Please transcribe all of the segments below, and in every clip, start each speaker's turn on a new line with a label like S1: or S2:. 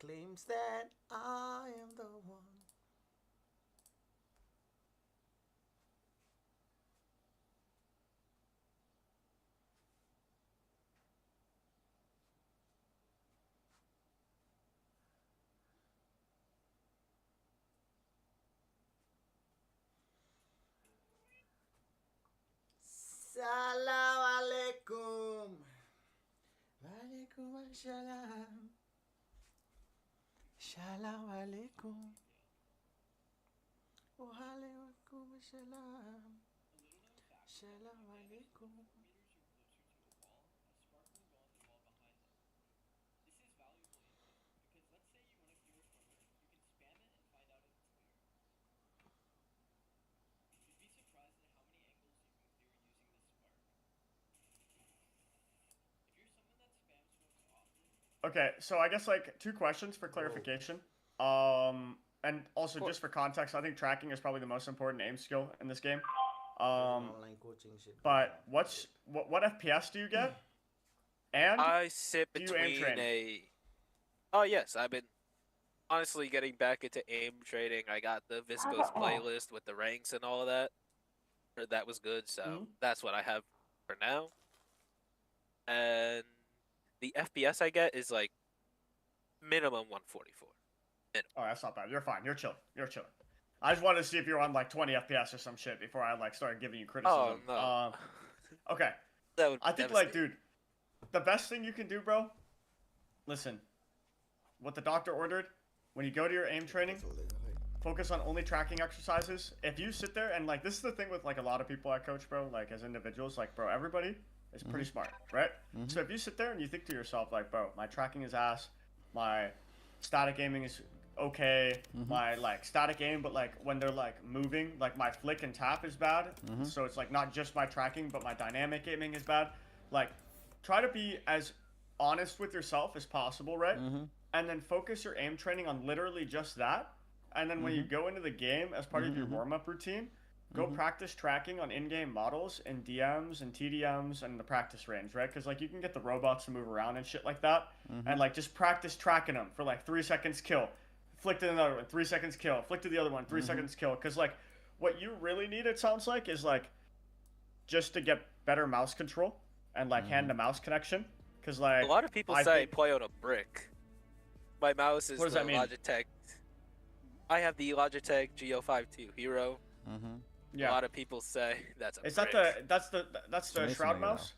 S1: claims that I am the one. Salam alaikum. Walaikum assalam. Salam alaikum. Walaikum assalam. Salam alaikum.
S2: Okay, so I guess like two questions for clarification. And also just for context, I think tracking is probably the most important aim skill in this game.
S1: Online coaching shit.
S2: But what FPS do you get? And
S3: I sit
S2: do you aim
S3: between
S2: train?
S3: a. Oh yes, I've been honestly getting back into aim trading. I got the Visco's playlist with the ranks and all of that. That was good, so that's what I have for now. And the FPS I get is like minimum 144.
S2: Oh, that's not bad. You're fine. You're chill. You're chilling. I just wanted to see if you were on like 20 FPS or some shit before I like started giving you criticism.
S3: Oh no.
S2: Okay.
S3: That would
S2: I think like, dude, the best thing you can do, bro. Listen, what the doctor ordered when you go to your aim training, focus on only tracking exercises. If you sit there and like, this is the thing with like a lot of people I coach, bro. Like as individuals, like bro, everybody is pretty smart, right? So if you sit there and you think to yourself like, bro, my tracking is ass, my static aiming is okay, my like static aim, but like when they're like moving, like my flick and tap is bad. So it's like not just my tracking, but my dynamic aiming is bad. Like try to be as honest with yourself as possible, right? And then focus your aim training on literally just that. And then when you go into the game as part of your warm-up routine, go practice tracking on in-game models and DMs and TDMs and the practice range, right? Because like you can get the robots to move around and shit like that, and like just practice tracking them for like 3 seconds kill, flick to another one, 3 seconds kill, flick to the other one, 3 seconds kill. Because like what you really need, it sounds like, is like just to get better mouse control and like hand-to-mouse connection. Because like
S3: a lot of people say play on a brick. My mouse is
S2: What does
S3: the
S2: that mean?
S3: Logitech. I have the Logitech G052 Hero.
S2: Yeah.
S3: A lot of people say that's a
S2: Is
S3: brick.
S2: that's the Shroud mouse?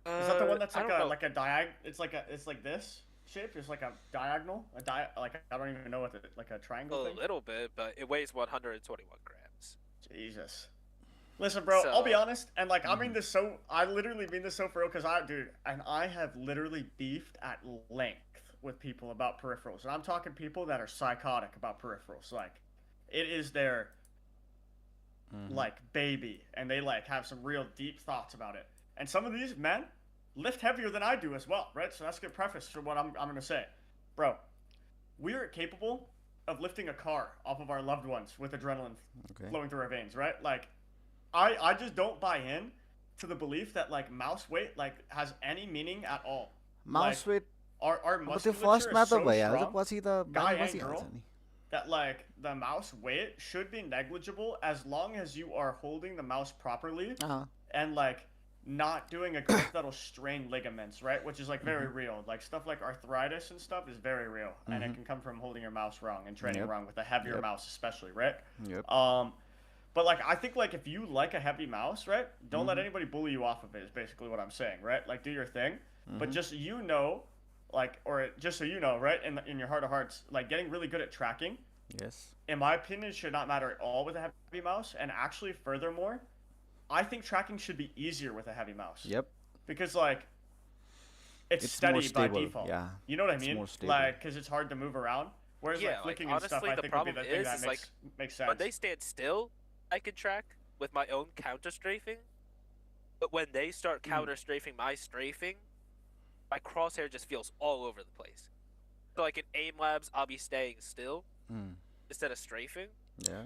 S2: Is that the one that's like a it's like this shape? It's like a diagonal, like I don't even know what like a triangle thing.
S3: A little bit, but it weighs 121 grams.
S2: Jesus. Listen, bro, I'll be honest, and like I literally mean this so for real, because I have literally beefed at length with people about peripherals, and I'm talking people that are psychotic about peripherals. Like, it is their like baby, and they like have some real deep thoughts about it. And some of these men lift heavier than I do as well, right? So that's a good preface for what I'm gonna say, bro. We are capable of lifting a car off of our loved ones with adrenaline flowing through our veins, right? Like, I just don't buy in to the belief that like mouse weight like has any meaning at all.
S1: Mouse weight.
S2: Our
S1: Apa tu
S2: musculature
S1: force
S2: is
S1: mata
S2: so
S1: ba ya?
S2: strong,
S1: Pasti kita
S2: guy
S1: banyak
S2: and
S1: pasti
S2: girl,
S1: ada ni.
S2: that like the mouse weight should be negligible as long as you are holding the mouse properly and like not doing a grip that'll strain ligaments, right? Which is like very real. Like stuff like arthritis and stuff is very real, and it can come from holding your mouse wrong and training wrong with a heavier mouse, especially, right? But like I think like if you like a heavy mouse, right? Don't let anybody bully you off of it. Is basically what I'm saying, right? Like do your thing, but just like, or just so you know, right? In your heart of hearts, like getting really good at tracking.
S1: Yes.
S2: In my opinion, should not matter at all with a heavy mouse, and actually, furthermore, I think tracking should be easier with a heavy mouse.
S1: Yep.
S2: Because like, it's steady by default.
S1: Yeah.
S2: You know what I mean? Like, because it's hard to move around. Whereas like flicking and stuff, I think would be the thing that makes sense.
S3: When they stand still, I can track with my own counter strafing. But when they start counter strafing my strafing, my crosshair just feels all over the place. So like in aim labs, I'll be staying still instead of strafing.
S1: Yeah.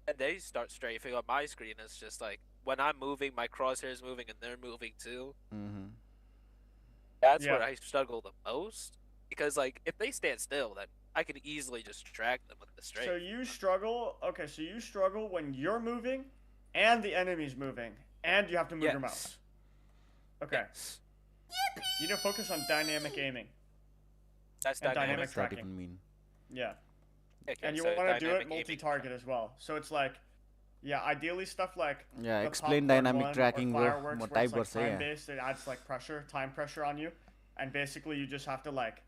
S3: And they start strafing on my screen. It's just like when I'm moving, my crosshair is moving, and they're moving too. That's where I struggle the most. Because like if they stand still, then I can easily just track them with the strafe.
S2: So you struggle. Okay, so you struggle when you're moving, and the enemy's moving, and you have to move your mouse. Okay.
S3: Yes.
S2: You need to focus on dynamic aiming.
S3: That's
S2: And
S3: dynamic.
S2: dynamic
S4: What does that
S2: tracking.
S4: even mean?
S2: Yeah.
S3: Okay,
S2: And you
S3: so
S2: want to do
S3: dynamic
S2: it
S3: aiming.
S2: multi-target as well. So it's like, yeah, ideally stuff like
S4: Yeah,
S2: the
S4: explain
S2: popcorn
S4: dynamic
S2: one or
S4: tracking, bro.
S2: fireworks,
S4: What
S2: where it's
S4: type
S2: like
S4: say? Yeah.
S2: time-based, it adds like pressure, time pressure on you, and basically you just have to like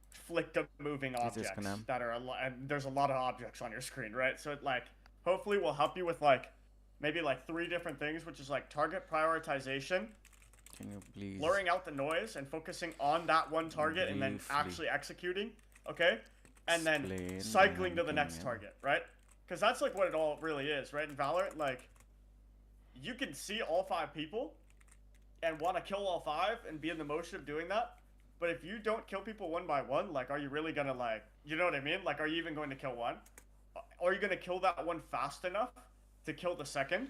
S2: flick the moving objects that are and there's a lot of objects on your screen, right? So it like hopefully will help you with like maybe like 3 different things, which is like target prioritization,
S4: Can you please?
S2: blurring out the noise and focusing on that one target and then
S4: Briefly.
S2: actually executing, okay? And then
S4: Explain
S2: cycling to the
S4: dynamic
S2: next
S4: aiming.
S2: target, right? Because that's like what it all really is, right? In Valorant, like, you can see all 5 people and want to kill all 5 and be in the motion of doing that. But if you don't kill people one by one, like, are you really gonna, like, you know what I mean? Like, are you even going to kill one? Or are you gonna kill that one fast enough to kill the second?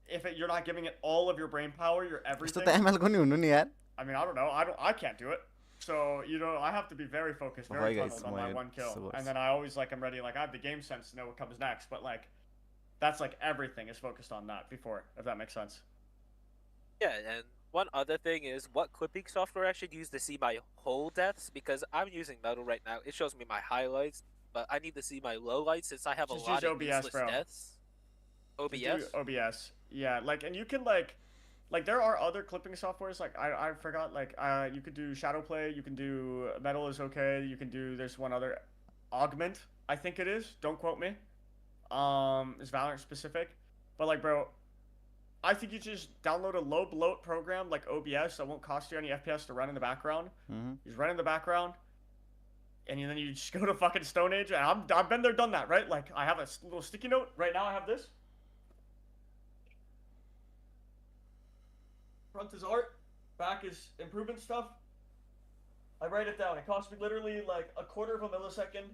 S2: If you're not giving it all of your brain power, your
S4: यस्तो
S2: everything.
S4: त ML को नि हुनु नि यार.
S2: I mean, I don't know. I can't do it. So, you know, I have to be very focused, very
S4: Hi, guys.
S2: tunneled on my one kill.
S4: So
S2: And then I always, like, I'm ready, like, I have the game sense to know what comes next. But, like, that's, like, everything is focused on that before, if that makes sense.
S3: Yeah, and one other thing is what clipping software I should use to see my whole deaths, because I'm using Metal right now. It shows me my highlights, but I need to see my lowlights since I have
S2: Just
S3: a lot
S2: use
S3: of
S2: OBS,
S3: useless
S2: bro.
S3: deaths.
S2: Just do
S3: OBS?
S2: OBS. Yeah, like, and you can, like, there are other clipping softwares, like, I forgot, like, you could do Shadowplay, you can do Metal is okay, you can do, there's one other, Augment, I think it is, don't quote me, it's Valorant specific, but, like, bro, I think you just download a low bloat program like OBS that won't cost you any FPS to run in the background, you just run in the background, and then you just go to fucking Stone Age, and I've been there, done that, right, like, I have a little sticky note, right now I have this. Front is art, back is improvement stuff. I write it down. It cost me literally like a quarter of a millisecond.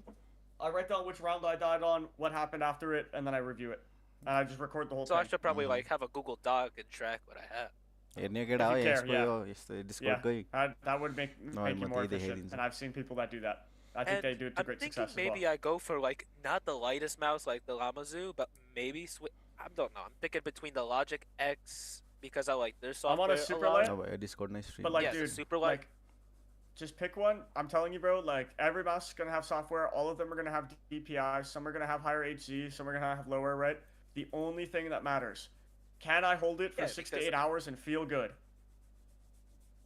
S2: I write down which round I died on, what happened after it, and then I review it. And I just record the whole
S3: So
S2: thing.
S3: I should probably like have a Google Doc and track what I have.
S4: हेर्ने केटा हो
S2: If you care,
S4: यसको
S2: yeah.
S4: यो यस्तो
S2: Yeah,
S4: डिस्कर्डकै.
S2: that would make
S4: No,
S2: you more
S4: म त्यही
S2: efficient.
S4: देखाइदिन्छु.
S2: And I've seen people that do that. I think
S3: And
S2: they do it to
S3: I'm
S2: great
S3: thinking
S2: success as well.
S3: maybe I go for like not the lightest mouse like the Lamazoo, but maybe I don't know. I'm thinking between the Logic X because I like their
S2: I'm
S3: software
S2: on a super light.
S4: अब discard नै stream.
S2: But like,
S3: Yeah, it's a
S2: dude,
S3: super light.
S2: like, just pick one. I'm telling you, bro. Like, every mouse is gonna have software. All of them are gonna have DPI. Some are gonna have higher HZ. Some are gonna have lower. Right. The only thing that matters: can I hold it for
S3: Yeah,
S2: 6 to
S3: because-
S2: 8 hours and feel good?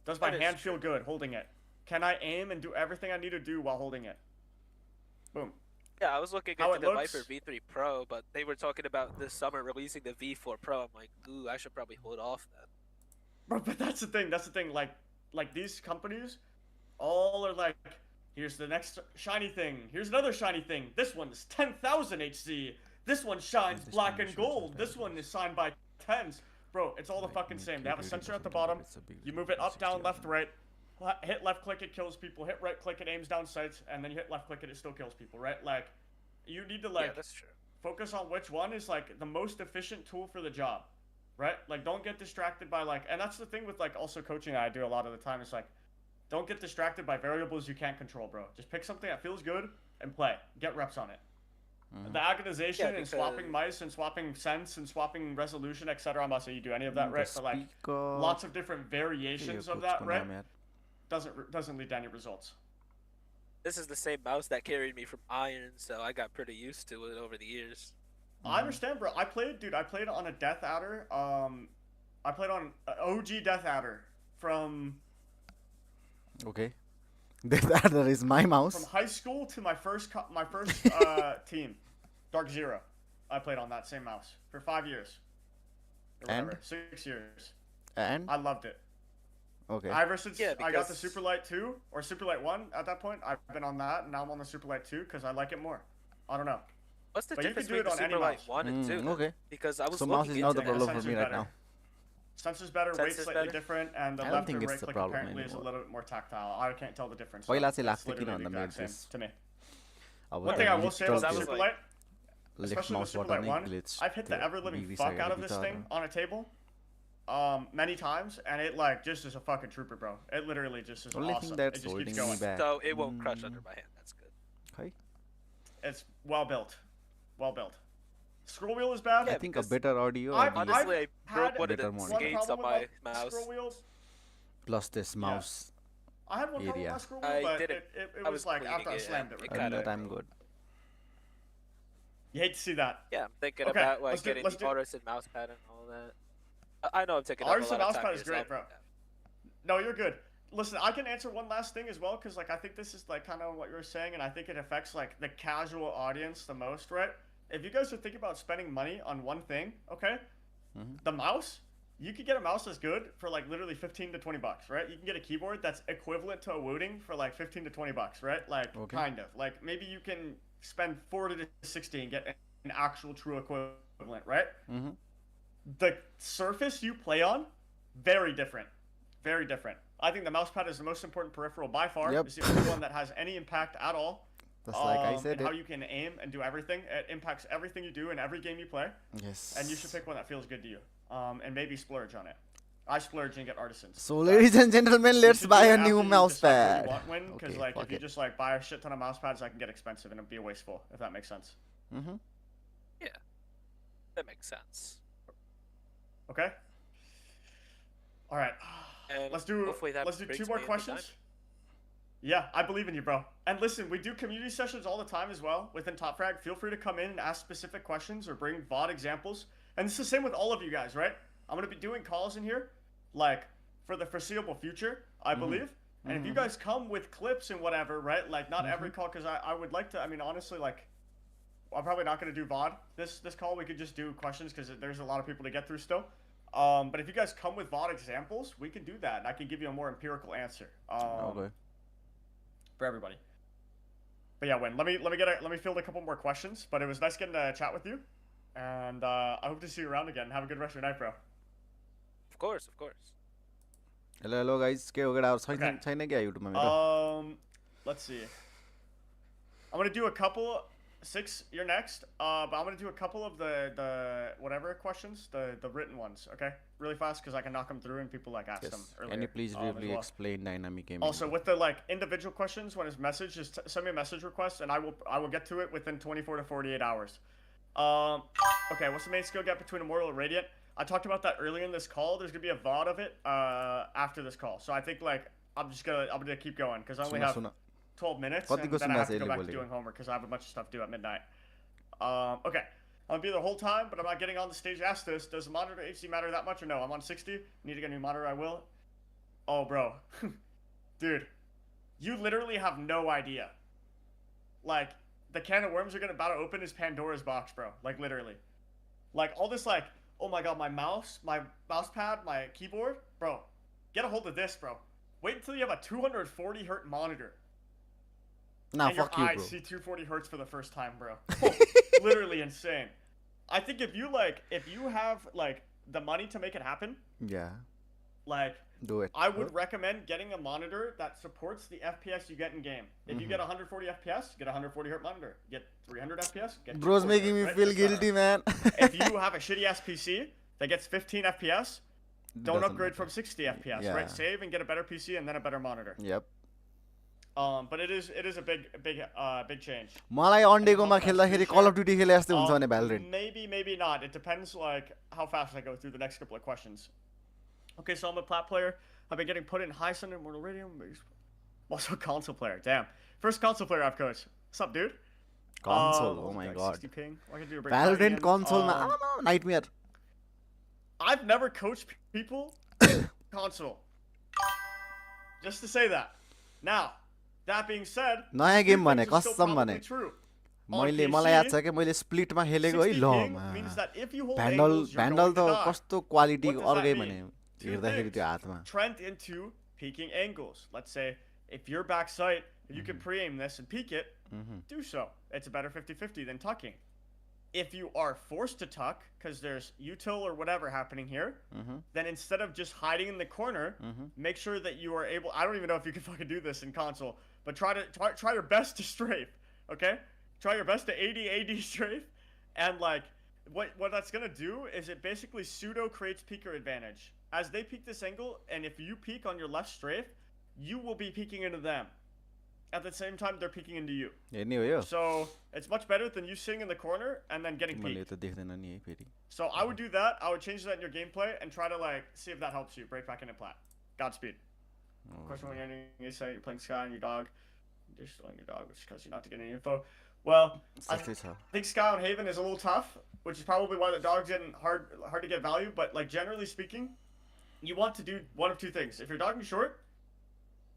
S2: Does my
S3: That is
S2: hand feel
S3: true.
S2: good holding it? Can I aim and do everything I need to do while holding it? Boom.
S3: Yeah, I was looking
S2: How
S3: into
S2: it
S3: the
S2: looks-
S3: Viper V3 Pro, but they were talking about this summer releasing the V4 Pro. I'm like, ooh, I should probably hold off then.
S2: Bro, but that's the thing. That's the thing. Like these companies, all are like, here's the next shiny thing. Here's another shiny thing. This one's 10,000 HZ. This one shines
S4: This
S2: black
S4: one
S2: and
S4: shows
S2: gold.
S4: in
S2: This one is signed by 10s. Bro, it's all the fucking same. They have a sensor at the bottom. You move it up, down, left, right. Hit left click, it kills people. Hit right click, it aims down sights. And then you hit left click, it still kills people, right? Like, you need to,
S3: Yeah,
S2: like,
S3: that's true.
S2: focus on which one is, like, the most efficient tool for the job, right? Like, don't get distracted by, like, and that's the thing with, like, also coaching that I do a lot of the time. It's like, don't get distracted by variables you can't control, bro. Just pick something that feels good and play. Get reps on it. The agonization
S3: Yeah,
S2: and swapping
S3: because-
S2: mice and swapping sense and swapping resolution, etc. I'm not saying you do any of that, right? But, like, lots of different variations of that, right? Doesn't lead to any results.
S3: This is the same mouse that carried me from Iron, so I got pretty used to it over the years.
S2: I understand, bro. I played on a Death Adder. I played on OG Death Adder from
S4: Okay. That is my mouse.
S2: from high school to my first team, Dark Zero. I played on that same mouse for 5 years. Or
S4: And?
S2: whatever, 6 years.
S4: And
S2: I loved it.
S4: okay.
S2: Ever since
S3: Yeah,
S2: I got the
S3: because-
S2: Superlight 2 or Superlight 1 at that point, I've been on that, and now I'm on the Superlight 2 because I like it more. I don't know.
S3: What's the
S2: But you can
S3: difference
S2: do it
S3: between the
S2: on any
S3: Superlight
S2: mouse.
S3: 1 and 2? then?
S4: Okay.
S3: Because I was
S4: So mouse
S3: looking
S4: is not
S3: into
S4: the
S3: that.
S4: problem for
S2: Sensor's
S4: me right
S2: better.
S4: now.
S2: Sensor's better,
S3: Sensor's
S2: weight's slightly
S3: better?
S2: different, and the
S4: I don't
S2: left
S4: think
S2: or
S4: it's
S2: right
S4: the
S2: click
S4: problem
S2: apparently is a
S4: anymore.
S2: little bit more tactile. I can't tell the difference.
S4: पहिला
S2: though.
S4: चाहिँ
S2: It's
S4: लाग्थ्यो किन
S2: literally the
S4: भन्दा
S2: exact
S4: मेरो
S2: same to me.
S4: अब
S2: One
S4: त
S2: thing I will say
S4: literal
S2: about
S3: I
S2: the
S3: was
S4: त्यो
S3: like-
S2: Superlight,
S4: left
S2: especially the
S4: mouse बाट
S2: Superlight
S4: नै
S2: 1,
S4: glitch
S2: I've hit the
S4: त्यो
S2: ever living
S4: बिग्रिसकेको
S2: fuck out of this
S4: बित्तामा।
S2: thing on a table. many times, and it like just is a fucking trooper, bro. It literally just is
S4: Only
S2: awesome.
S4: thing that's
S2: It just keeps
S4: holding me
S2: going.
S4: back.
S3: So it won't crush under my hand. That's good.
S4: Okay.
S2: It's well built, well built. Scroll wheel is bad.
S3: Yeah,
S4: I think a
S3: because
S4: better audio
S2: I've-
S4: or
S3: Honestly, I
S2: had
S3: broke one of
S4: better
S3: the
S4: monitor.
S3: skates on my mouse.
S2: Scroll wheel.
S4: plus this
S2: Yeah.
S4: mouse.
S2: I had one problem with
S4: Area.
S2: my scroll wheel,
S3: I
S2: but
S3: didn't-
S2: it
S3: I
S2: was
S3: was
S2: like
S3: cleaning
S2: after I
S3: it
S2: slammed
S3: and
S2: it.
S3: it
S2: Right?
S4: Other than
S3: kinda-
S4: that, I'm good.
S2: You hate to see that.
S3: Yeah, I'm thinking
S2: Okay,
S3: about like
S2: let's do-
S3: getting
S2: let's
S3: the
S2: do-
S3: artisan mouse pad and all that. I know I'm taking up a
S2: Artisan
S3: lot of
S2: mouse
S3: time
S2: pad
S3: for
S2: is great,
S3: yourself.
S2: bro. No, you're good. Listen, I can answer one last thing as well, because like I think this is like kind of what you were saying, and I think it affects like the casual audience the most, right? If you guys are thinking about spending money on one thing, okay, the mouse, you could get a mouse that's good for like literally 15 to 20 bucks, right? You can get a keyboard that's equivalent to a Wooting for like 15 to 20 bucks, right? Like
S4: Okay.
S2: kind of. Like maybe you can spend 40 to 60 and get an actual true equivalent, right?
S4: Mm-hmm.
S2: The surface you play on, very different. Very different. I think the mouse pad is the most important peripheral by far.
S4: Yep.
S2: It's the only one that has any impact at all.
S4: Just like I
S2: and
S4: said
S2: how
S4: it.
S2: you can aim and do everything. It impacts everything you do in every game you play.
S4: Yes.
S2: And you should pick one that feels good to you. And maybe splurge on it. I splurge and get artisans.
S4: So, ladies and gentlemen,
S2: You
S4: let's
S2: should
S4: buy
S2: do it
S4: a
S2: after
S4: new
S2: you
S4: mouse
S2: decide what
S4: pad.
S2: you want when, because
S4: Okay,
S2: like
S4: fuck
S2: if you
S4: it.
S2: just like buy a shit ton of mouse pads, that can get expensive and it'd be wasteful. If that makes sense.
S4: Mm-hmm.
S3: That makes sense.
S2: Okay. All right.
S3: And
S2: Let's do
S3: hopefully that
S2: two
S3: brings
S2: more
S3: me into
S2: questions.
S3: time.
S2: Yeah, I believe in you, bro. And listen, we do community sessions all the time as well within Top Frag. Feel free to come in and ask specific questions or bring VOD examples. And it's the same with all of you guys, right? I'm gonna be doing calls in here, like for the foreseeable future, I believe. And if you guys come with clips and whatever, right? Like not every call, because I would like to. I mean, honestly, like I'm probably not gonna do VOD this call. We could just do questions because there's a lot of people to get through still. But if you guys come with VOD examples, we can do that, and I can give you a more empirical answer.
S4: Okay.
S2: For everybody. But yeah, Win, let me field a couple more questions. But it was nice getting to chat with you, and I hope to see you around again. Have a good rest of your night, bro.
S3: Of course, of course.
S4: Hello guys, के हो गया और
S2: Okay.
S4: छैन क्या YouTube मा मेरो?
S2: Let's see. I'm gonna do a couple. 6, you're next. But I'm gonna do a couple of the whatever questions, the written ones. Okay, really fast because I can knock them through and people like ask them
S4: Yes.
S2: earlier.
S4: Can you please
S2: as
S4: briefly
S2: well.
S4: explain dynamic gaming?
S2: Also, with the like individual questions, when it's message, just send me a message request, and I will get to it within 24 to 48 hours. Okay, what's the main skill gap between Immortal and Radiant? I talked about that earlier in this call. There's gonna be a VOD of it after this call, so I think like I'm gonna keep going because I only have 12 minutes,
S4: Kati
S2: and
S4: ko
S2: then I have to
S4: सुन्दा
S2: go
S4: छ
S2: back
S4: यसले
S2: to doing homework because I have a bunch of stuff to do at midnight. Okay, I'm gonna be there the whole time, but I'm not getting on the stage to ask this. Does the monitor HD matter that much or no? I'm on 60. Need to get a new monitor. I will. Oh, bro, dude, you literally have no idea. Like the can of worms are about to open is Pandora's box, bro. Like literally, like all this like, oh my god, my mouse pad, my keyboard, bro. Get a hold of this, bro. Wait until you have a 240 hertz monitor.
S4: Nah,
S2: And your
S4: fuck you,
S2: eyes
S4: bro.
S2: see 240 hertz for the first time, bro. Literally insane. I think if you have like the money to make it happen,
S4: Yeah,
S2: like
S4: do it.
S2: I would recommend getting a monitor that supports the FPS you get in game. If you get 140 FPS, get a 140 hertz monitor. Get 300 FPS, get
S4: Bro's
S2: 240
S4: making me
S2: hertz,
S4: feel
S2: right? Etc.
S4: guilty, man.
S2: If you have a shitty ass PC that gets 15 FPS, don't
S4: Doesn't
S2: upgrade
S4: matter.
S2: from 60 FPS,
S4: Yeah.
S2: right? Save and get a better PC and then a better monitor.
S4: Yep.
S2: But it is a big change.
S4: मलाई अन्डेकोमा खेल्दाखेरि कल of duty खेले जस्तै हुन्छ भने Valorant.
S2: Maybe not. It depends like how fast I go through the next couple of questions. Okay, so I'm a plat player. I've been getting put in high sun in Mortal Radium. I'm also a console player. Damn. First console player I've coached. What's up, dude?
S4: Console, oh my
S2: like
S4: god.
S2: 60 ping. What I can do to bring
S4: Valorant
S2: party in.
S4: console मा nightmare.
S2: I've never coached people console. Just to say that. Now, that being said,
S4: नयाँ game
S2: two
S4: भने
S2: things are still
S4: कसम
S2: probably
S4: भने
S2: true. On
S4: मलाई याद
S2: PC,
S4: छ कि मैले स्प्लिटमा खेलेको है
S2: 60
S4: ल
S2: ping means that if you hold
S4: भ्यान्डल
S2: angles, you're
S4: भ्यान्डल
S2: going to
S4: त
S2: die.
S4: कस्तो क्वालिटी
S2: What does
S4: अर्कै
S2: that
S4: भने
S2: mean? Two
S4: हेर्दाखेरि
S2: things.
S4: त्यो हातमा.
S2: Trend into peeking angles. Let's say if you're back sight, if you can pre-aim this and peek it, do so. It's a better 50-50 than tucking. If you are forced to tuck because there's util or whatever happening here, then instead of just hiding in the corner, make sure that you are able. I don't even know if you can fucking do this in console, but try your best to strafe. Okay, try your best to AD strafe, and like what that's gonna do is it basically pseudo creates peeker advantage. As they peek this angle, and if you peek on your left strafe, you will be peeking into them. At the same time, they're peeking into you.
S4: Anyway,
S2: So it's much better than you sitting in the corner and then getting peeked. So I would do that. I would change that in your gameplay and try to like see if that helps you break back into plat. Godspeed. Of course, when you say you're playing Sky on your dog, you're stealing your dog, which is because you're not to get any info. Well, I think Sky on Haven is a little tough, which is probably why the dog's getting hard to get value. But like generally speaking, you want to do one of two things. If you're dogging short,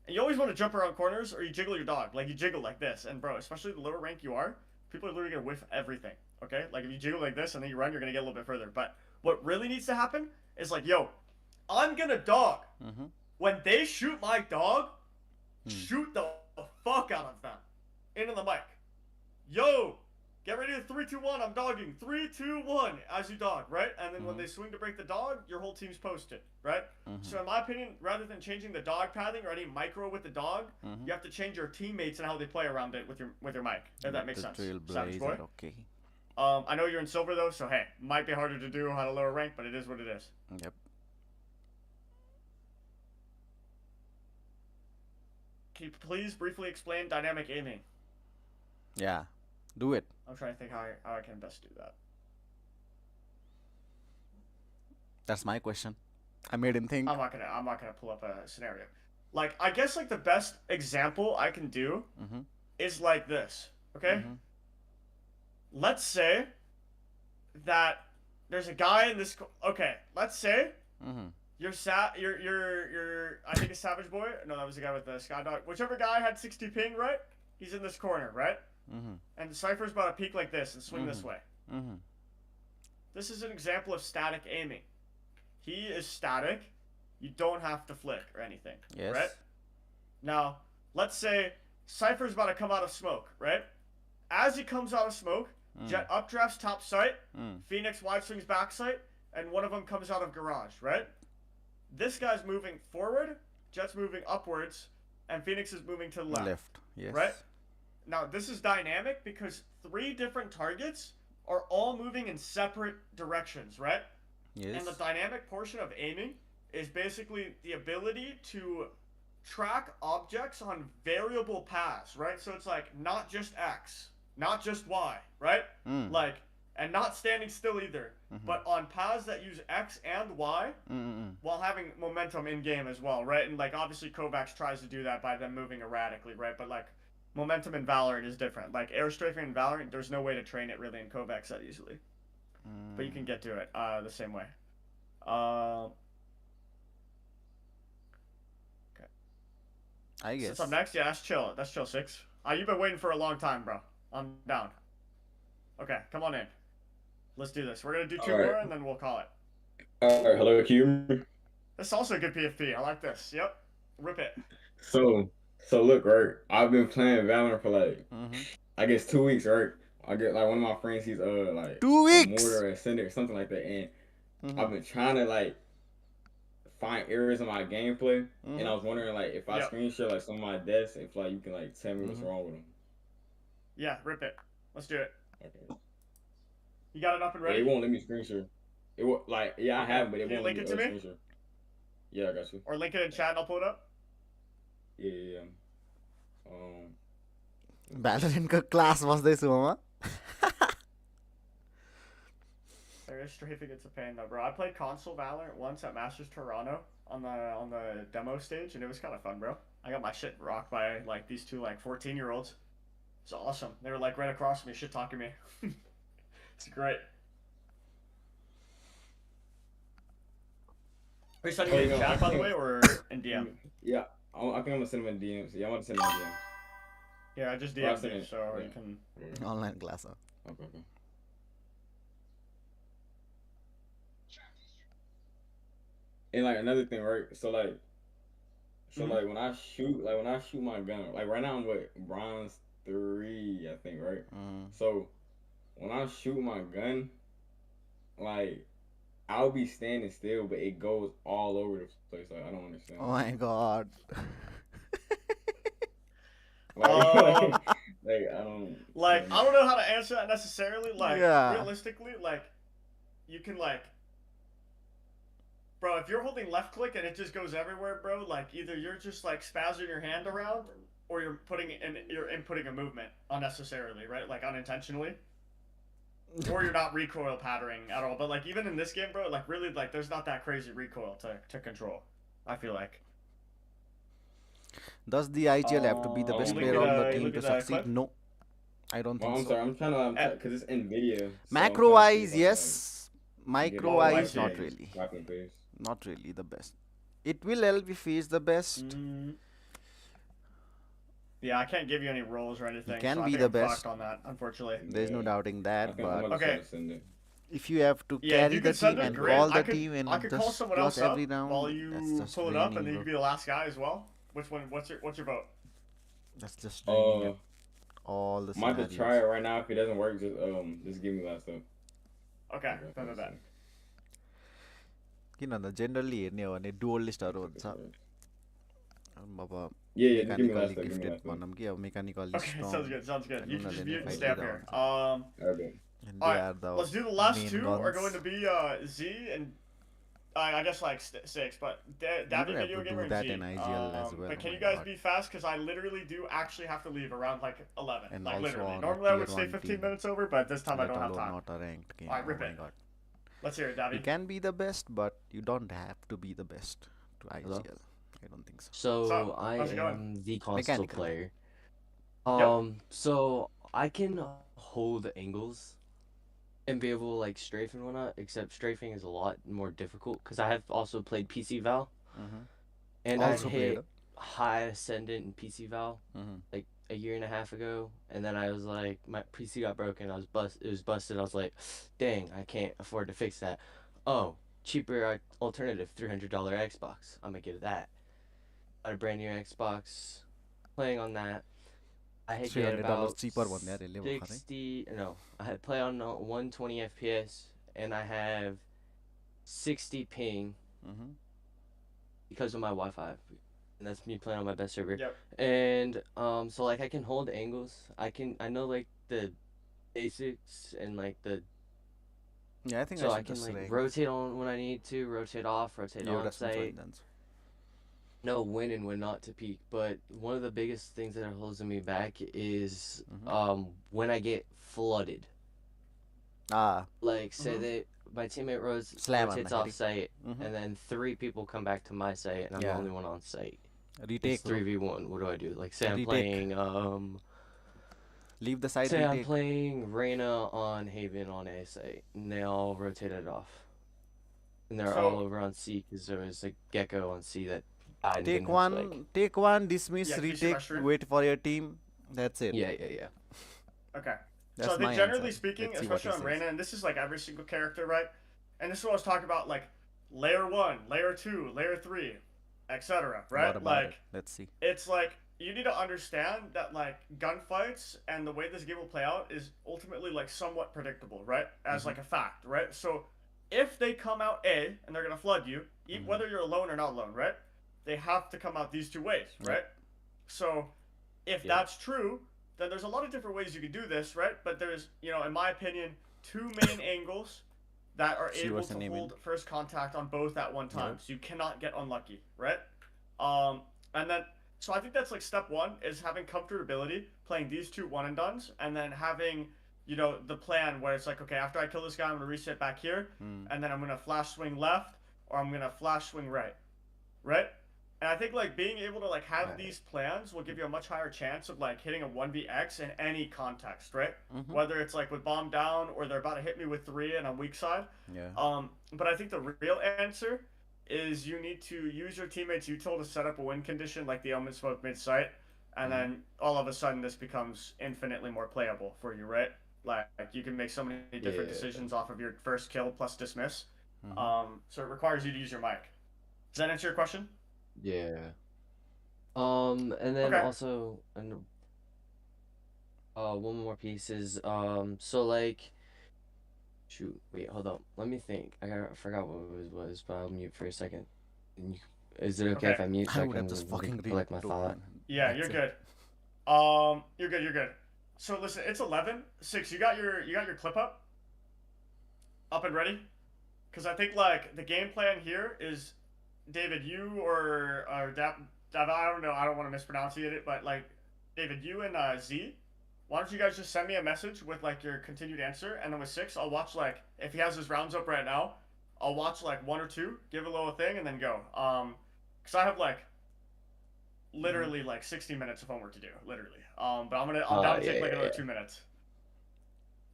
S2: and you always want to jump around corners, or you jiggle your dog. Like you jiggle like this, and bro, especially the lower rank you are, people are literally gonna whiff everything. Okay, like if you jiggle like this and then you run, you're gonna get a little bit further. But what really needs to happen is like, yo, I'm gonna dog. When they shoot my dog, shoot the fuck out of them. Into the mic. Yo, get ready to 3, 2, 1. I'm dogging. 3, 2, 1 as you dog, right? And then when they swing to break the dog, your whole team's posted, right? So in my opinion, rather than changing the dog pathing or any micro with the dog, you have to change your teammates and how they play around it with your mic. If that makes sense. Savage boy.
S4: Okay.
S2: I know you're in silver though, so hey, might be harder to do on a lower rank, but it is what it is.
S4: Yep.
S2: Can you please briefly explain dynamic aiming?
S4: Yeah. Do it.
S2: I'm trying to think how I can best do that.
S4: That's my question. I made him think.
S2: I'm not gonna pull up a scenario. Like I guess like the best example I can do is like this. Okay. Let's say that there's a guy in this. Okay. Let's say you're I think a Savage Boy. No, that was the guy with the Sky Dog. Whichever guy had 60 ping, right? He's in this corner, right? And the Cypher's about to peek like this and swing this way. This is an example of static aiming. He is static. You don't have to flick or anything.
S4: Yes.
S2: Right? Now, let's say Cypher's about to come out of smoke, right? As he comes out of smoke, Jet updrafts top sight, Phoenix wide swings back sight, and one of them comes out of garage, right? This guy's moving forward, Jet's moving upwards, and Phoenix is moving to the left.
S4: Yes.
S2: Right? Now, this is dynamic because 3 different targets are all moving in separate directions, right?
S4: Yes.
S2: And the dynamic portion of aiming is basically the ability to track objects on variable paths, right? So it's like not just X, not just Y, right? Like, and not standing still either, but on paths that use X and Y while having momentum in game as well, right? And like obviously Kovacs tries to do that by them moving erratically, right? But like momentum in Valorant is different. Like air strafing in Valorant, there's no way to train it really in Kovacs that easily. But you can get to it the same way. Okay.
S4: I guess.
S2: Since I'm next, yeah, that's chill. That's chill, 6. You've been waiting for a long time, bro. I'm down. Okay, come on in. Let's do this. We're gonna do 2 more and then we'll call it.
S5: Alright, hello, can you hear me?
S2: This is also a good PFP. I like this. Yep. Rip it.
S5: So look, right? I've been playing Valorant for like, I guess 2 weeks, right? I get like one of my friends, he's like
S4: 2 weeks.
S5: Mortar Ascendant or something like that, and I've been trying to like find areas of my gameplay, and I was wondering like if I screenshot like some of my deaths, if like you can like tell me what's wrong with them.
S2: Yeah, rip it. Let's do it.
S5: Okay.
S2: You got it up and ready?
S5: It won't let me screenshot. It will like I have, but it won't
S2: link
S5: let
S2: it to me.
S5: Screenshot. Yeah, I got you.
S2: Or link it in chat and I'll pull it up.
S5: Yeah.
S4: Valorant का class बस्दैछु म
S2: There is strafing. It's a pain though, bro. I played console Valorant once at Masters Toronto on the demo stage, and it was kind of fun, bro. I got my shit rocked by like these 2 like 14-year-olds. It's awesome. They were like right across from me, shit talking me. It's great. Are you sending it in chat, by the way, or in DM?
S5: Yeah, I think I'm gonna send him in DMs. Yeah, I'm gonna send him in DMs.
S2: Yeah, I just DM'd you, so you can...
S4: Online class.
S5: Okay. And like another thing, right? So like when I shoot my gun, like right now I'm what, bronze 3, I think, right? So when I shoot my gun, like I'll be standing still, but it goes all over the place. Like I don't understand.
S4: Oh my god.
S5: Like I don't.
S2: Like I don't know how to answer that necessarily. Like realistically, like you can like, bro, if you're holding left click and it just goes everywhere, bro, like either you're just like spazzing your hand around, or you're inputting a movement unnecessarily, right? Like unintentionally. Or you're not recoil patterning at all. But like even in this game, bro, like really like there's not that crazy recoil to control, I feel like.
S4: Does the IGL have to be the best
S5: look
S4: player
S5: at,
S4: on the
S2: you
S4: team
S2: look
S4: to
S2: at that
S4: succeed?
S2: clip?
S4: No, I don't think
S5: I'm
S4: so.
S5: sorry, I'm trying to, because it's NVIDIA. So I'm
S4: Macro
S5: trying to see
S4: wise,
S5: if I can,
S4: yes.
S5: like,
S4: Micro
S2: Oh, I
S4: wise,
S2: see.
S4: not really.
S5: Rocking face.
S4: Not really the best. It will help if he is the best.
S2: Yeah, I can't give you any roles or anything.
S4: can
S2: so
S4: be
S2: I think
S4: the
S2: I'm
S4: best.
S2: fucked on that, unfortunately.
S4: There's no
S5: Yeah.
S4: doubting that.
S5: I'm
S4: But
S5: gonna
S2: Okay.
S5: just send it.
S4: if you have to
S2: Yeah, if
S4: carry
S2: you
S4: the
S2: could send
S4: team
S2: it,
S4: and
S2: great.
S4: call
S2: I
S4: the
S2: could
S4: team and
S2: call
S4: just
S2: someone
S4: cross
S2: else up
S4: every round,
S2: while
S4: that's
S2: you
S4: just
S2: pull it up, and
S4: draining,
S2: then you
S4: bro.
S2: can be the last guy as well. Which one? What's your vote?
S4: That's just draining at all the
S5: I might have to try it
S4: scenarios.
S5: right now. If it doesn't work, just give me last up.
S2: Okay, bet.
S4: किन generally हेर्ने हो भने डुअलिस्टहरू हुन्छ अब
S5: Yeah, just give me
S4: मेकानिकली
S5: last up. Give me
S4: gifted
S5: last up.
S4: भनौँ कि अब मेकानिकली
S2: Okay, sounds good. You can just mute and stay up here.
S5: Okay.
S2: Alright, let's do the last two are going to be Z and I guess like 6, but Davy
S4: have
S2: Video
S4: to
S2: Gamer
S4: do that
S2: and Z.
S4: in IGL as well,
S2: But
S4: oh
S2: can
S4: my
S2: you guys
S4: God.
S2: be fast? Because I literally do actually have to leave around like 11.
S4: And
S2: like
S4: also
S2: literally.
S4: on a
S2: Normally I would
S4: tier
S2: stay
S4: 1
S2: 15
S4: team,
S2: minutes over, but this time I
S4: let
S2: don't have
S4: alone
S2: time.
S4: not a ranked game.
S2: Alright,
S4: Oh
S2: rip
S4: my
S2: it.
S4: god.
S2: Let's hear it, Davy.
S4: You can be the best, but you don't have to be the best to IGL. I don't think so.
S6: So I
S2: how's it going?
S6: am the console
S4: Mechanical.
S6: player.
S2: Yep.
S6: So I can hold angles and be able to like strafe and whatnot, except strafing is a lot more difficult because I have also played PC Val, and I
S4: Also played
S6: hit high ascendant in PC Val like a year and a half ago, and then I was like, my PC got broken, it was busted. I was like, dang, I can't afford to fix that. Oh, cheaper alternative, $300 Xbox. I'm gonna get that. Got a brand new Xbox, playing on that. I had get
S4: $300
S6: about
S4: cheaper भन्ने अरे ले भर्खरै
S6: 60. No, I had play on 120 FPS, and I have 60 ping because of my Wi-Fi, and that's me playing on my best server.
S2: Yep.
S6: And so like I can hold angles. I know like the basics and like the.
S4: Yeah, I think
S6: So
S4: I
S6: I
S4: should
S6: can
S4: just
S6: like
S4: rank.
S6: rotate on when I need to, rotate off, rotate
S4: You
S6: on
S4: would
S6: site. Know when and when not to peek, but one of the biggest things that are holding me back is when I get flooded. Like say that my teammate rotates off site, and then 3 people come back to my site, and I'm the only one on site.
S4: Retake.
S6: It's 3v1. What do I do? Like say I'm
S4: Retake.
S6: playing
S4: Leave the side.
S6: say I'm
S4: Retake.
S6: playing Reyna on Haven on A site, and they all rotated off, and they're all over on C because there was a Gecko on C that died.
S4: Take one, dismiss,
S2: Yeah, can you see
S4: retake,
S2: my stream?
S4: wait for your team. That's it.
S6: Yeah.
S2: Okay.
S4: That's
S2: So I think
S4: my
S2: generally
S4: answer.
S2: speaking,
S4: Let's see what
S2: especially
S4: he
S2: on
S4: says.
S2: Reyna, and this is like every single character, right? And this is what I was talking about, like layer 1, layer 2, layer 3, etc. Right?
S4: What about
S2: Like
S4: it? Let's see.
S2: it's like you need to understand that like gunfights and the way this game will play out is ultimately like somewhat predictable, right? As like a fact, right? So if they come out A and they're gonna flood you, whether you're alone or not alone, right? They have to come out these 2 ways, right? So if that's true, then there's a lot of different ways you can do this, right? But there's, in my opinion, 2 main angles that are able to hold first contact on both at one time. So you cannot get unlucky, right? And then, so I think that's like step 1 is having comfortability playing these 2 one and dones, and then having, the plan where it's like, okay, after I kill this guy, I'm gonna reset back here, and then I'm gonna flash swing left, or I'm gonna flash swing right? And I think like being able to like have these plans will give you a much higher chance of like hitting a 1vx in any context, right? Whether it's like with bomb down or they're about to hit me with 3 and I'm weak side. But I think the real answer is you need to use your teammates' util to set up a win condition like the Omen Smoke mid-site, and then all of a sudden this becomes infinitely more playable for you, right? Like you can make so many different decisions off of your first kill plus dismiss. So it requires you to use your mic. Does that answer your question?
S6: Yeah. And then also, one more piece is, so like, shoot, wait, hold up, let me think. I forgot what it was, but I'll mute for a second. Is it okay if I mute so I can collect my thought?
S2: Yeah, you're good. You're good. So listen, it's 11. 6, you got your clip up and ready? because I think like the game plan here is, David, you or I don't know, I don't want to mispronounce it, but like David, you and Z, why don't you guys just send me a message with like your continued answer, and then with 6, I'll watch like if he has his rounds up right now, I'll watch like 1 or 2, give a little thing, and then go. Because I have like literally like 60 minutes of homework to do, literally. But I'm down to take like another 2 minutes.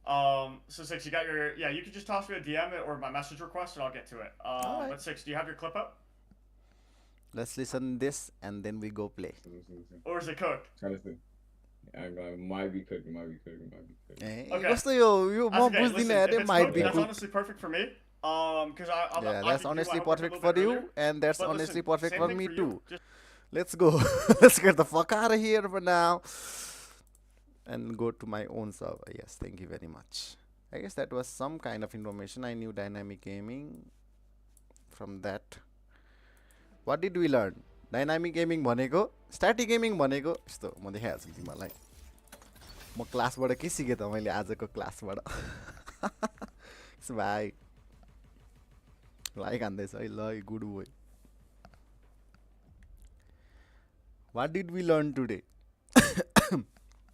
S2: So 6, you got your, you can just toss me a DM or my message request and I'll get to it.
S4: Alright.
S2: But 6, do you have your clip up?
S4: Let's listen this and then we go play.
S2: Or is it cooked?
S5: Might be cooking.
S4: Okay.
S2: Okay.
S4: Kस्तो यो म
S2: Okay,
S4: बुझ्दिनँ
S2: listen,
S4: अरे
S2: if it's
S4: might
S2: cooked,
S4: be
S2: that's
S4: cooked.
S2: honestly perfect for me. Because I'm
S4: Yeah,
S2: not
S4: that's
S2: talking
S4: honestly
S2: to you, I hope
S4: perfect
S2: it's a
S4: for
S2: little bit
S4: you,
S2: earlier.
S4: and that's
S2: But
S4: honestly
S2: listen,
S4: perfect
S2: same
S4: for
S2: thing
S4: me
S2: for you,
S4: too.
S2: just-
S4: Let's go. Let's get the fuck out of here for now. And go to my own server. Yes, thank you very much. I guess that was some kind of information. I knew dynamic gaming from that. What did we learn? Dynamic gaming भनेको static gaming भनेको यस्तो म देखाइहाल्छु तिमीलाई म क्लासबाट के सिकेँ त मैले आजको क्लासबाट भाइ लाइक हान्दैछ है ल good boy What did we learn today?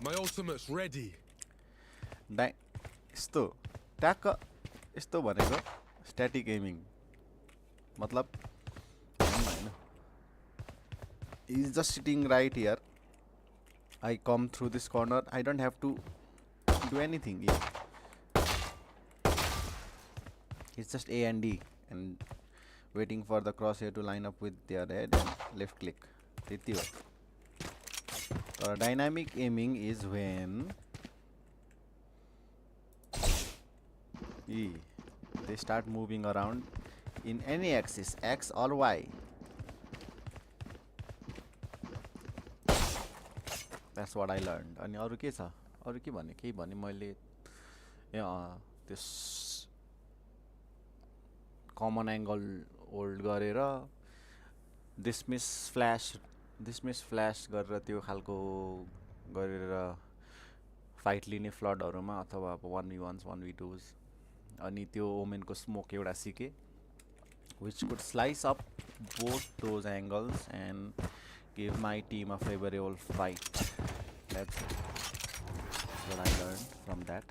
S7: My ultimate's ready.
S4: यस्तो ट्याक्क यस्तो भनेको स्ट्याटिक गेमिङ मतलब हैन He's just sitting right here. I come through this corner. I don't have to do anything here. It's just A and D and waiting for the crosshair to line up with their head and left click. त्यति हो. Or dynamic aiming is when they start moving around in any axis, X or Y. That's what I learned. अनि अरु के छ? अरु के भने केही भने मैले त्यस कमन एंगल होल्ड गरेर डिसमिस फ्ल्याश गरेर त्यो खालको गरेर फाइट लिने फ्लडहरुमा अथवा अब 1v1s 1v2s अनि त्यो ओमेनको स्मोक एउटा सिके which could slice up both those angles and give my team a favorable fight. That's what I learned from that.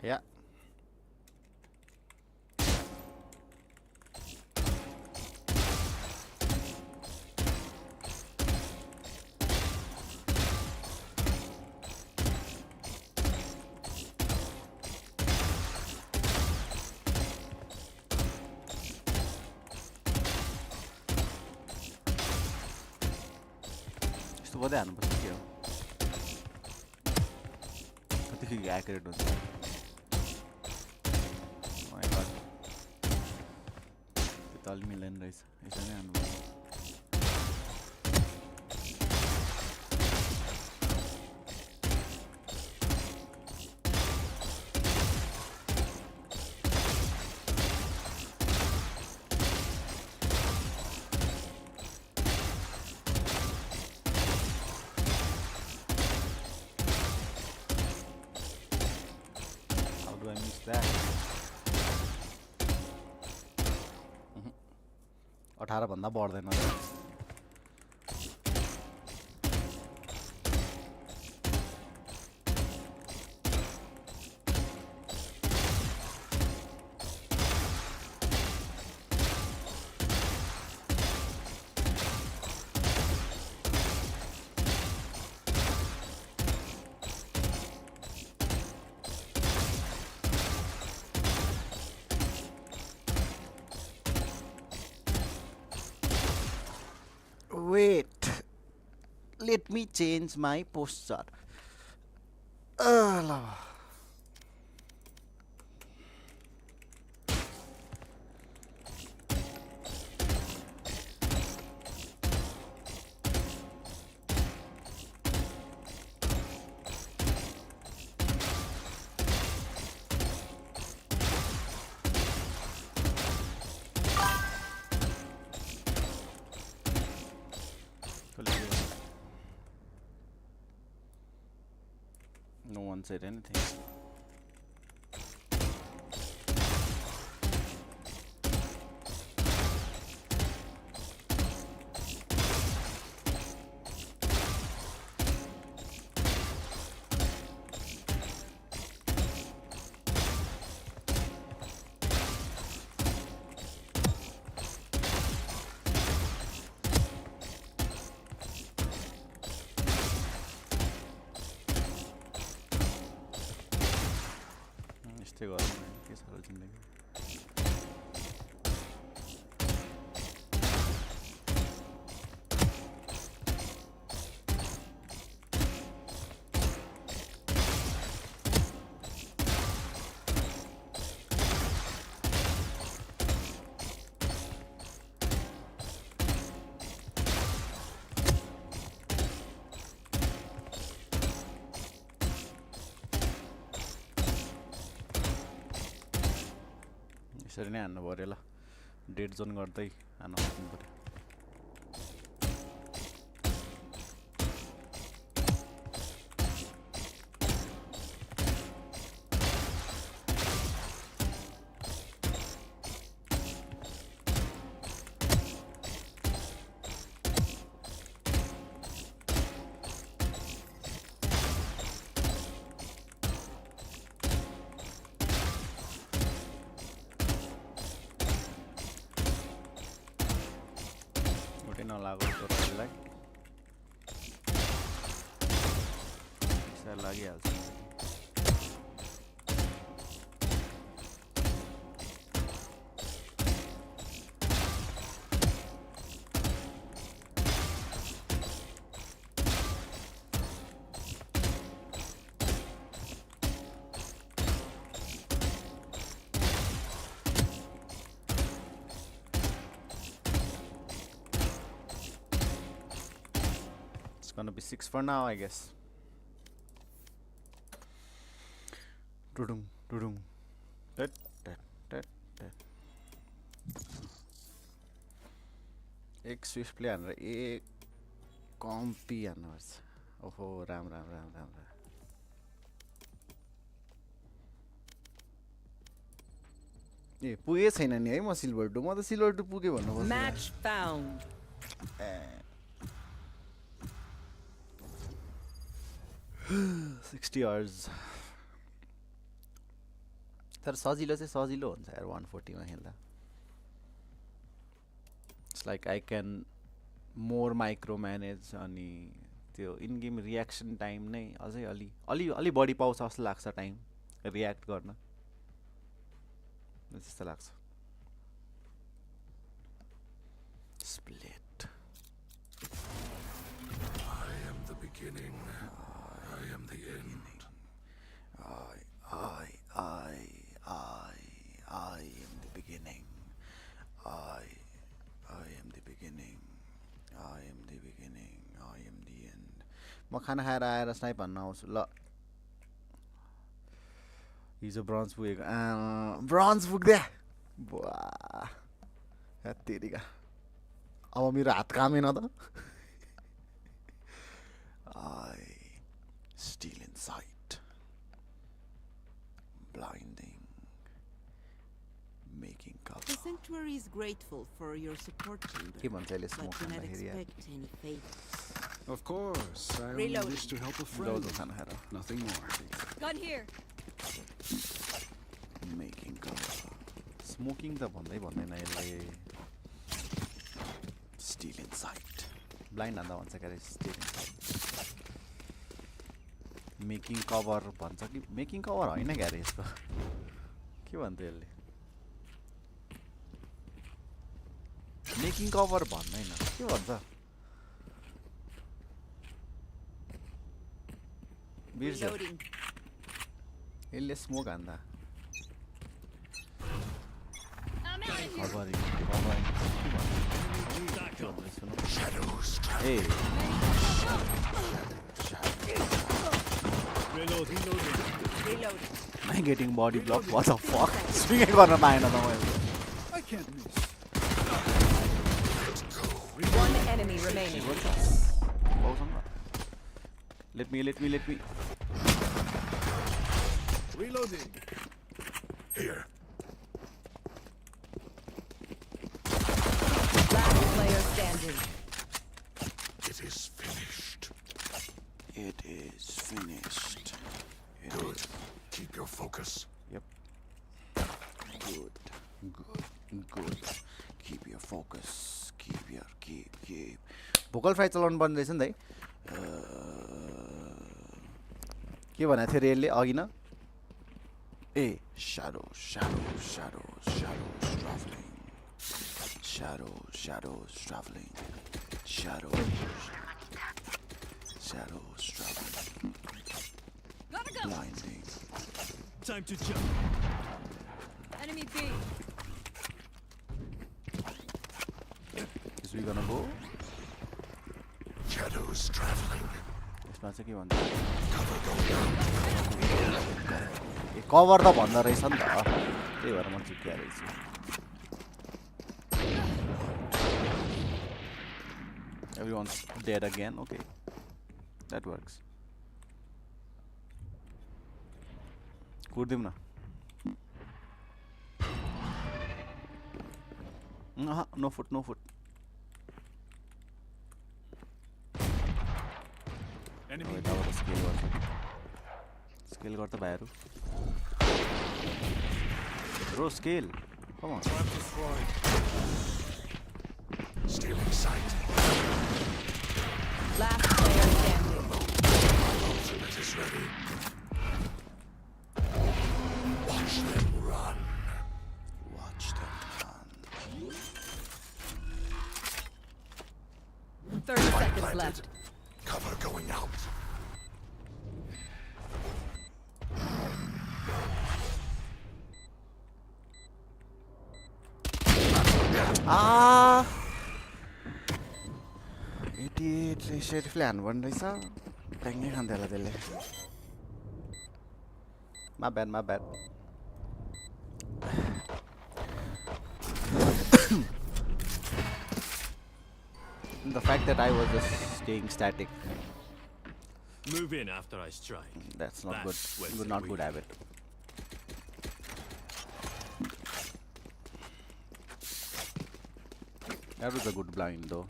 S4: Yeah. यस्तो गर्दै हाल्नुपर्छ के हो कतिखेर एक्युरेट हुन्छ ताल मिलेन रहेछ यसरी नै हान्नुपर्छ How do I miss that? 18 भन्दा बढ्दैन Wait, let me change my posture. one said anything. यस्तै गर्नु के साह्रो जिन्दगी यसरी नै हान्नु पऱ्यो ल डेड जोन गर्दै हान्न सक्नु पऱ्यो नलागो टोटललाई पैसा लागिहाल्छ Gonna be 6 for now, I guess. Tudung, tudung. एक स्विफ्ट प्ले हानेर एक कम्पी हान्नुपर्छ ओहो राम राम राम राम राम ए पुगे छैन नि है म सिल्भर 2 म त सिल्भर 2 पुगे भन्नु पर्छ
S8: Match found.
S4: 60 hours तर सजिलो चाहिँ सजिलो हुन्छ यार 140 मा खेल्दा it's like I can more micro manage अनि त्यो इन गेम रियाक्सन टाइम नै अझै अलि बढी पाउँछ जस्तो लाग्छ टाइम रियाक्ट गर्न जस्तो लाग्छ split
S7: I am the beginning. I am the end.
S4: I am the beginning. I am the beginning. I am the beginning. I am the end. म खाना खाएर आएर स्नाइप हान्न आउँछु ल हिजो ब्रोन्ज पुगेको ब्रोन्ज पुग्दै बुवा हेत्तेरिका अब मेरो हात कामेन त Still in sight, blinding, making cover.
S8: The sanctuary is grateful for your support, chamber,
S4: Keep on telling
S8: but do not expect any favors.
S7: Of course, I only
S8: Reloading.
S7: wish to help a friend. Nothing more.
S8: Gun here.
S4: Making cover. Smoking the भन्दै भन्दैन यसले Still in sight. Blind and the one second is still in sight. Making cover भन्छ कि making cover होइन क्या यसको के भन्छ यसले मेकिङ कभर भन्दैन के भन्छ बिर्स यसले स्मोक हान्दा ए
S8: Reloading.
S4: I'm getting body blocked. What the fuck? Swing गर्न पाएन त मैले.
S7: I can't miss.
S8: One enemy remaining.
S4: Let me.
S7: Reloading. Here.
S8: Last player standing.
S7: It is finished.
S4: It is finished.
S7: Good. Keep your focus.
S4: Yep. Good. Keep your focus. Keep. Vocal fry चलाउनु पर्ने रहेछ नि त है के भनेको थियो रेलले अघि न ए shadows traveling shadows traveling blinding.
S9: Time to jump.
S8: Enemy B.
S4: Is we gonna go?
S7: Shadows traveling.
S4: यसमा चाहिँ के भन्छ
S7: Cover going out.
S4: कभर त भन्दो रहेछ नि त त्यही भएर म चुक्या रहेछु Everyone's dead again. Okay, that works. कुर्दिम न no foot
S9: Enemy.
S4: Scale got the भाइहरु bro scale come on
S9: Trap destroyed.
S7: Still in sight.
S8: Last player standing.
S7: Ultimate is ready. Watch them run.
S8: 30 seconds
S7: Planted.
S8: left.
S7: Cover going out.
S4: Idiot sheriffले हान्नु पर्ने रहेछ ट्याङ्गै खान्थ्यो होला त्यसले my bad the fact that I was just staying static,
S9: Move in after I strike.
S4: that's not
S9: That's
S4: good.
S9: what's
S4: Not
S9: weak.
S4: good habit. That was a good blind though.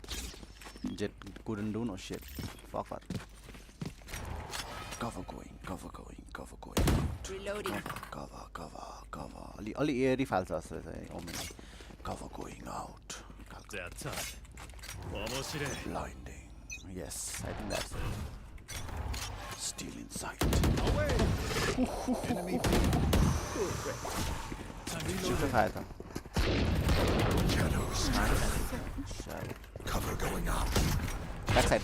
S4: Jet couldn't do no shit. Fuck her. Cover going.
S8: Reloading.
S4: Cover. Ali airy falls us. Oh man. Cover going out.
S9: They're tough. Omoshirei.
S4: Blinding. Yes, I think that's it. Still in sight.
S9: Enemy.
S4: Super fire.
S7: Shadows traveling.
S4: Shadow.
S7: Cover going out.
S4: Backside.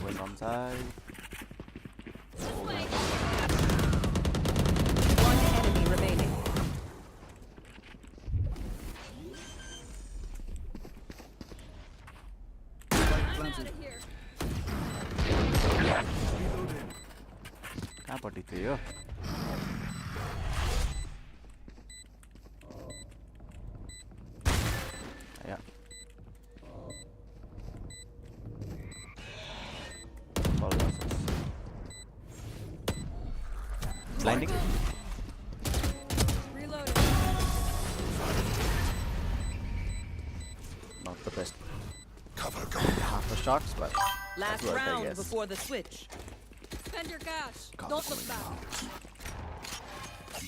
S4: Going on side.
S8: One enemy remaining.
S4: कहाँपट्टि थियो यो या blinding
S8: Reloading.
S4: not the best
S7: Cover going out.
S4: half the shots but
S8: Last
S4: worked, I
S8: round
S4: guess.
S8: before the switch. Spend your cash.
S4: Cover
S8: Don't look
S4: going
S8: back.
S4: out.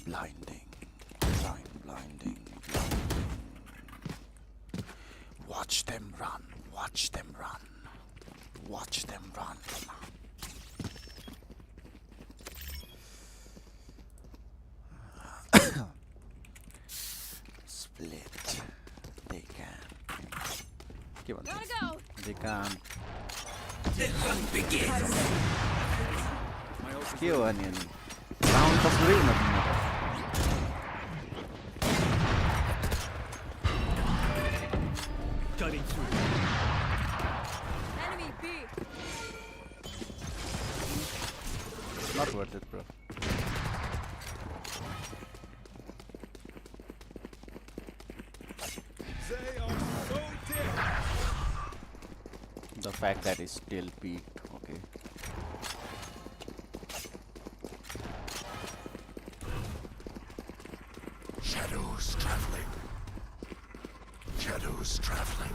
S4: Blinding. Watch them run. Split. They can. Give on
S8: Gotta
S4: this.
S8: go.
S4: They can. के हो अनि round त पुरै हुन दिनु त
S9: Cutting through.
S8: Enemy B.
S4: not worth it bro
S9: They are so dead.
S4: the fact that it's still peaked okay
S7: those traveling.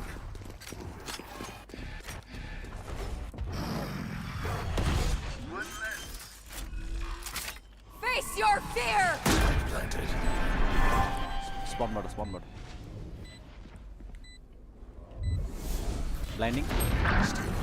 S8: Face your fear!
S7: Planted.
S4: Spawn mode, spawn mode. Blinding.
S7: Still